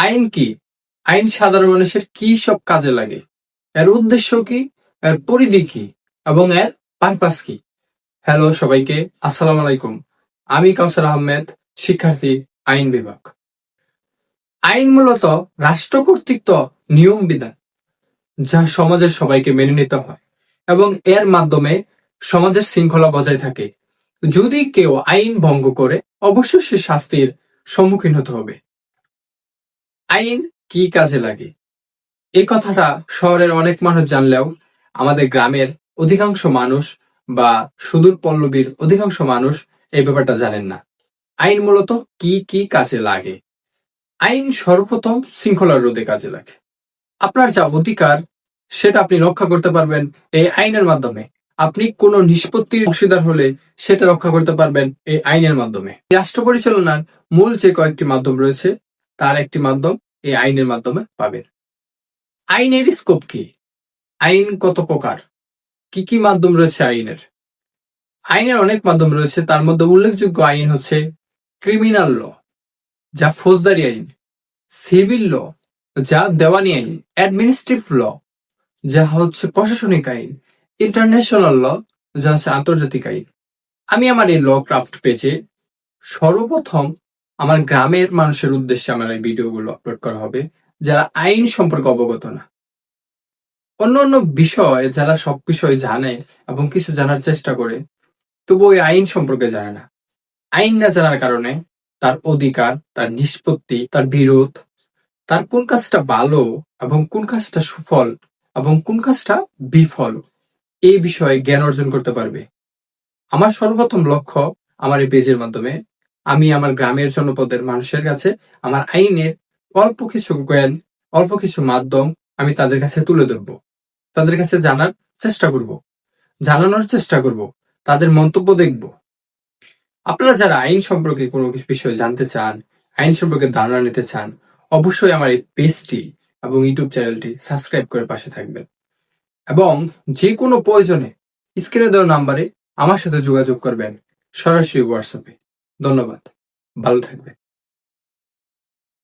আইন কি? আইন সাধারণ মানুষের কি সব কাজে লাগে? এর উদ্দেশ্য কি? এর পরিধি কি? এবং এর পারপাস কি? হ্যালো সবাইকে, আসসালামু আলাইকুম। আমি কাউসার আহমেদ, শিক্ষার্থী, আইন বিভাগ। আইন মূলত রাষ্ট্র কর্তৃক নিয়ম বিধান যা সমাজের সবাইকে মেনে নিতে হয় এবং এর মাধ্যমে সমাজের শৃঙ্খলা বজায় থাকে। যদি কেউ আইন ভঙ্গ করে, অবশ্যই সে শাস্তির সম্মুখীন হতে হবে। আইন কি কাজে লাগে? এই কথাটা শহরের অনেক মানুষ জানলেও আমাদের গ্রামের অধিকাংশ মানুষ বা সুদূর পল্লবীর অধিকাংশ মানুষ এই ব্যাপারটা জানেন না। আইন মূলত কি কি কাজে লাগে? আইন সর্বপ্রথম শৃঙ্খলা রোধে কাজে লাগে। আপনার যা অধিকার সেটা আপনি রক্ষা করতে পারবেন এই আইনের মাধ্যমে। আপনি কোনো নিষ্পত্তির অংশীদার হলে সেটা রক্ষা করতে পারবেন এই আইনের মাধ্যমে। রাষ্ট্র পরিচালনার মূল যে কয়েকটি মাধ্যম রয়েছে তার একটি মাধ্যম এই আইনের মাধ্যমে পাবেন। আইনের স্কোপ কি? আইন কত প্রকার? কি কি মাধ্যম রয়েছে আইনের? আইনের অনেক মাধ্যম রয়েছে, তার মধ্যে উল্লেখযোগ্য আইন হচ্ছে ক্রিমিনাল ল, যা ফৌজদারি আইন; সিভিল ল, যা দেওয়ানি আইন; অ্যাডমিনিস্ট্রেটিভ ল, যা হচ্ছে প্রশাসনিক আইন; ইন্টারন্যাশনাল ল, যা হচ্ছে আন্তর্জাতিক আইন। আমি আমার এই ল ক্রাফট পেজে সর্বপ্রথম আমার গ্রামের মানুষের উদ্দেশ্যে আমার এই ভিডিওগুলো আপলোড করা হবে, যারা আইন সম্পর্কে অবগত না। অন্যান্য বিষয় যারা সব বিষয় জানে এবং কিছু জানার চেষ্টা করে, তবু ওই আইন সম্পর্কে জানে না। আইন না জানার কারণে তার অধিকার, তার নিষ্পত্তি, তার বিরোধ, তার কোন কাজটা ভালো এবং কোন কাজটা সুফল এবং কোন কাজটা বিফল, এই বিষয়ে জ্ঞান অর্জন করতে পারবে। আমার সর্বপ্রথম লক্ষ্য, আমার এই পেজের মাধ্যমে আমি আমার গ্রামের জনপদের মানুষের কাছে আমার আইনের অল্প কিছু জ্ঞান, অল্প কিছু মাধ্যম আমি তাদের কাছে তুলে ধরবো। তাদের কাছে জানার চেষ্টা করব, জানানোর চেষ্টা করব, তাদের মন্তব্য দেখব। আপনারা যারা আইন সম্পর্কে কোনো কিছু বিষয় জানতে চান, আইন সম্পর্কে ধারণা নিতে চান, অবশ্যই আমার এই পেজটি এবং ইউটিউব চ্যানেলটি সাবস্ক্রাইব করে পাশে থাকবেন এবং যে কোনো প্রয়োজনে স্ক্রিনে দেওয়া নাম্বারে আমার সাথে যোগাযোগ করবেন, সরাসরি হোয়াটসঅ্যাপে। ধন্যবাদ, ভালো থাকবেন।